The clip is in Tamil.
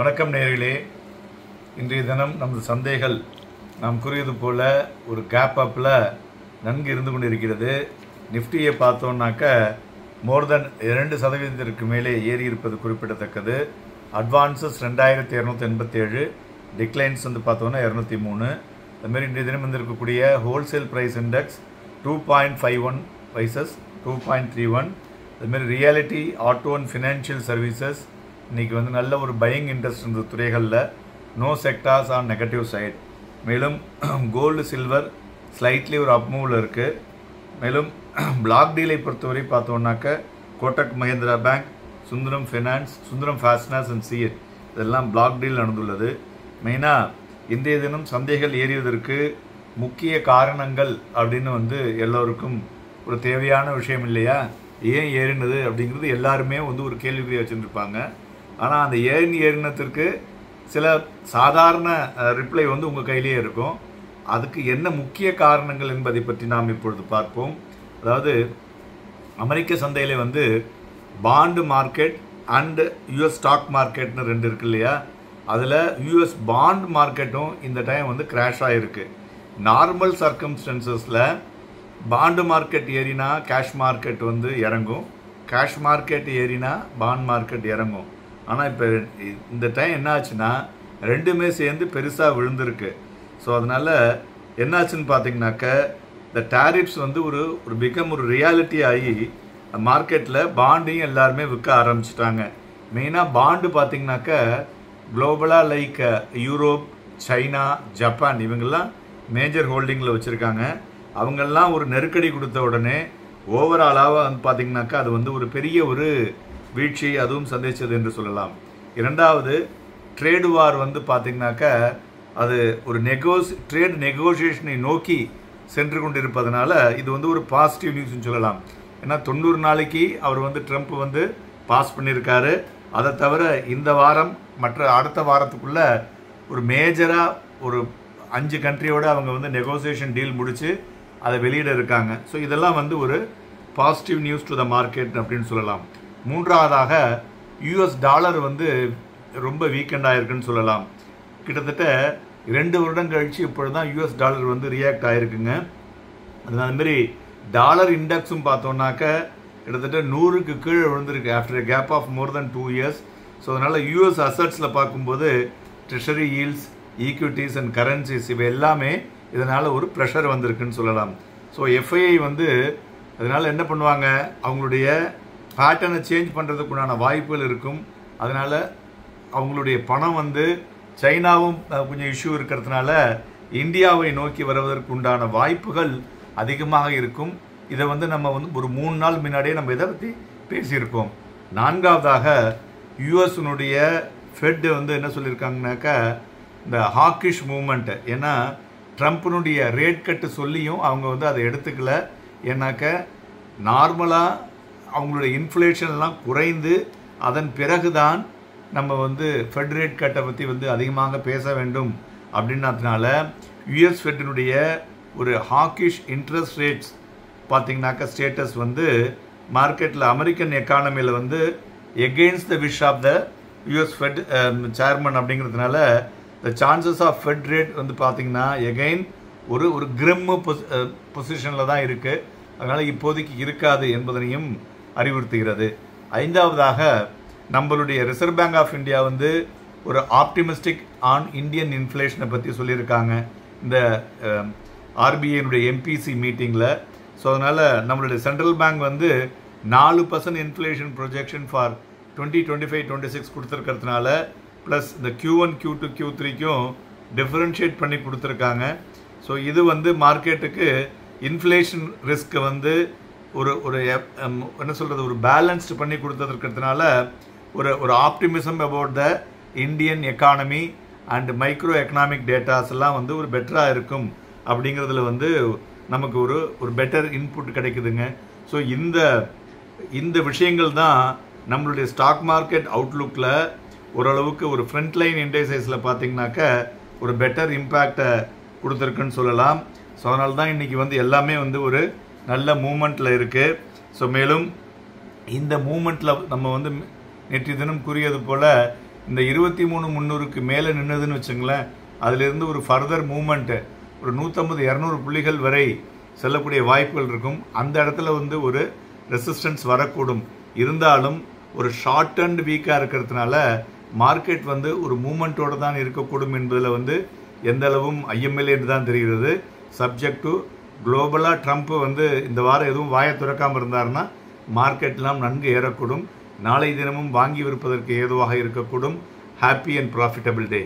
வணக்கம் நேயர்களே. இன்றைய தினம் நமது சந்தைகள் நாம் கூறியது போல ஒரு கேப் அப்பில் நன்கு இருந்து கொண்டிருக்கிறது. நிஃப்டியை பார்த்தோம்னாக்க மோர் தென் 2% மேலே ஏறி இருப்பது குறிப்பிடத்தக்கது. அட்வான்சஸ் 2287, டிக்ளைன்ஸ் பார்த்தோன்னா 203. அதுமாரி இன்றைய தினம் இருக்கக்கூடிய ஹோல்சேல் ப்ரைஸ் இண்டெக்ஸ் 2.51 வைசஸ் 2.31. அதுமாரி reality, auto and financial services இன்றைக்கி நல்ல ஒரு பையிங் இன்ட்ரெஸ்ட் இருந்த துறைகளில் no sectors on negative side. மேலும் கோல்டு சில்வர் ஸ்லைட்லி ஒரு அப்மூவில் இருக்குது. மேலும் பிளாக் டீலை பொறுத்தவரை பார்த்தோம்னாக்க Kotak Mahindra bank, Sundaram finance, Sundaram fasteners and CEAT இதெல்லாம் பிளாக் டீல் நடந்துள்ளது. மெயினாக இன்றைய தினம் சந்தைகள் ஏறியதற்கு முக்கிய காரணங்கள் அப்படின்னு எல்லோருக்கும் ஒரு தேவையான விஷயம் இல்லையா? ஏன் ஏறினது அப்படிங்கிறது எல்லாருமே ஒரு கேள்விக்குறியை வச்சுருப்பாங்க. ஆனால் அந்த ஏறினத்திற்கு சில சாதாரண ரிப்ளை உங்கள் கையிலேயே இருக்கும். அதுக்கு என்ன முக்கிய காரணங்கள் என்பதை பற்றி நாம் இப்பொழுது பார்ப்போம். அதாவது அமெரிக்க சந்தையில் bond market and US stock மார்க்கெட்னு ரெண்டு இருக்கு இல்லையா? அதில் யூஎஸ் பாண்ட் மார்க்கெட்டும் இந்த டைம் கிராஷ் ஆகிருக்கு. நார்மல் சர்க்கம்ஸ்டன்சஸில் பாண்டு மார்க்கெட் ஏறினா கேஷ் மார்க்கெட் இறங்கும், கேஷ் மார்க்கெட் ஏறினா பாண்ட் மார்க்கெட் இறங்கும். ஆனால் இப்போ இந்த டைம் என்ன ஆச்சுன்னா ரெண்டுமே சேர்ந்து பெருசாக விழுந்திருக்கு. ஸோ அதனால் என்னாச்சுன்னு பார்த்தீங்கன்னாக்க இந்த டேரிஃப்ஸ் ஒரு பிகம் ஒரு ரியாலிட்டி ஆகி மார்க்கெட்டில் பாண்டையும் எல்லாருமே விற்க ஆரம்பிச்சிட்டாங்க. மெயினாக பாண்டு பார்த்தீங்கன்னாக்க குளோபலாக லைக் யூரோப், சைனா, ஜப்பான் இவங்கெல்லாம் மேஜர் ஹோல்டிங்கில் வச்சுருக்காங்க. அவங்கெல்லாம் ஒரு நெருக்கடி கொடுத்த உடனே ஓவராலாக பார்த்தீங்கன்னாக்கா அது ஒரு பெரிய ஒரு வீழ்ச்சி அதுவும் சந்திச்சது என்று சொல்லலாம். இரண்டாவது ட்ரேடு வார் பார்த்தீங்கன்னாக்கா அது ஒரு ட்ரேட் நெகோசியேஷனை நோக்கி சென்று கொண்டிருப்பதனால இது ஒரு பாசிட்டிவ் நியூஸ்னு சொல்லலாம். ஏன்னா 90 நாளைக்கு அவர் ட்ரம்ப் பாஸ் பண்ணியிருக்காரு. அதை தவிர இந்த வாரம் மற்ற அடுத்த வாரத்துக்குள்ள ஒரு மேஜராக ஒரு 5 கண்ட்ரியோடு அவங்க நெகோசியேஷன் டீல் முடித்து அதை வெளியிட இருக்காங்க. ஸோ இதெல்லாம் ஒரு positive news to the market அப்படின்னு சொல்லலாம். மூன்றாவதாக யூஎஸ் டாலர் ரொம்ப வீக்கெண்ட் ஆகிருக்குன்னு சொல்லலாம். கிட்டத்தட்ட 2 வருடம் கழித்து இப்பொழுது தான் யூஎஸ் டாலர் ரியாக்ட் ஆகிருக்குங்க. அதுமாரி டாலர் இண்டெக்ஸும் பார்த்தோம்னாக்க கிட்டத்தட்ட 100க்கு கீழே விழுந்திருக்கு after a gap of more than 2 years. So அதனால் யூஎஸ் அசட்ஸில் பார்க்கும்போது treasury yields, equities and currencies இவை எல்லாமே இதனால் ஒரு ப்ரெஷர் வந்திருக்குன்னு சொல்லலாம். ஸோ எஃப்ஐஐ அதனால் என்ன பண்ணுவாங்க, அவங்களுடைய பேட்டர்னை சேஞ்ச் பண்ணுறதுக்குண்டான வாய்ப்புகள் இருக்கும். அதனால் அவங்களுடைய பணம் சைனாவும் கொஞ்சம் இஷ்யூ இருக்கிறதுனால இந்தியாவை நோக்கி வருவதற்கு உண்டான வாய்ப்புகள் அதிகமாக இருக்கும். இதை நம்ம ஒரு 3 நாள் முன்னாடியே நம்ம இதை பற்றி பேசியிருக்கோம். நான்காவதாக யூஎஸ்னுடைய ஃபெட் என்ன சொல்லியிருக்காங்கனாக்கா இந்த ஹாக்கிஷ் மூமெண்ட். ஏன்னா ட்ரம்ப்னுடைய ரேட் கட்டு சொல்லியும் அவங்க அதை எடுத்துக்கல. ஏன்னாக்க நார்மலாக அவங்களுடைய இன்ஃப்ளேஷன்லாம் குறைந்து அதன் பிறகுதான் நம்ம ஃபெட் ரேட் கட்டை பற்றி அதிகமாக பேச வேண்டும் அப்படின்னதுனால யூஎஸ் ஃபெட்டினுடைய ஒரு ஹாக்கிஷ் இன்ட்ரெஸ்ட் ரேட்ஸ் பார்த்தீங்கன்னாக்கா ஸ்டேட்டஸ் மார்க்கெட்டில் அமெரிக்கன் எக்கானமியில் against the wish of the US Fed chairman அப்படிங்கிறதுனால the chances of Fed rate பார்த்தீங்கன்னா எகெயின் ஒரு கிரிம்மு பொசிஷனில் தான் இருக்குது. அதனால் இப்போதைக்கு இருக்காது என்பதனையும் அறிவுறுத்துகிறது. ஐந்தாவதாக நம்மளுடைய ரிசர்வ் பேங்க் ஆஃப் இந்தியா ஒரு ஆப்டிமிஸ்டிக் ஆன் இந்தியன் இன்ஃப்ளேஷனை பற்றி சொல்லியிருக்காங்க இந்த ஆர்பிஐனுடைய எம்பிசி மீட்டிங்கில். ஸோ அதனால் நம்மளுடைய central bank 4% inflation projection for 2025-26 கொடுத்துருக்கிறதுனால ப்ளஸ் இந்த Q1, Q2, Q3க்கும் டிஃபரன்ஷியேட் பண்ணி கொடுத்துருக்காங்க. ஸோ இது மார்க்கெட்டுக்கு இன்ஃப்ளேஷன் ரிஸ்க்கு ஒரு என்ன சொல்கிறது ஒரு பேலன்ஸ்டு பண்ணி கொடுத்துருக்கிறதுனால ஒரு optimism about the Indian economy and micro economic datas எல்லாம் ஒரு பெட்டராக இருக்கும் அப்படிங்கிறதுல நமக்கு ஒரு பெட்டர் இன்புட் கிடைக்குதுங்க. ஸோ இந்த விஷயங்கள் தான் நம்மளுடைய ஸ்டாக் மார்க்கெட் அவுட்லுக்கில் ஓரளவுக்கு ஒரு ஃப்ரண்ட் லைன் இண்டெக்ஸஸில் பார்த்தீங்கன்னாக்க ஒரு பெட்டர் இம்பேக்டை கொடுத்துருக்குன்னு சொல்லலாம். ஸோ அதனால தான் இன்றைக்கி எல்லாமே ஒரு நல்ல மூமெண்ட்டில் இருக்குது. ஸோ மேலும் இந்த மூமெண்ட்டில் நம்ம நேற்று தினம் கூறியது போல் இந்த 23,300க்கு மேலே நின்னதுன்னு வச்சுங்களேன், அதிலிருந்து ஒரு ஃபர்தர் மூமெண்ட்டு ஒரு 150-200 புள்ளிகள் வரை செல்லக்கூடிய வாய்ப்புகள் இருக்கும். அந்த இடத்துல வந்து ஒரு ரெசிஸ்டன்ஸ் வரக்கூடும். இருந்தாலும் ஒரு ஷார்ட் அண்ட் வீக்காக இருக்கிறதுனால மார்க்கெட் வந்து ஒரு மூமெண்ட்டோடு தான் இருக்கக்கூடும் என்பதில் வந்து எந்த அளவும் ஐயமில்லை என்று தான் தெரிகிறது. சப்ஜெக்ட் டு குளோபலாக ட்ரம்ப் வந்து இந்த வாரம் எதுவும் வாயை திறக்காமல் இருந்தாருன்னா மார்க்கெட்லாம் நன்கு ஏறக்கூடும். நாளை தினமும் வாங்கி விற்பதற்கு ஏதுவாக இருக்கக்கூடும். Happy and profitable day.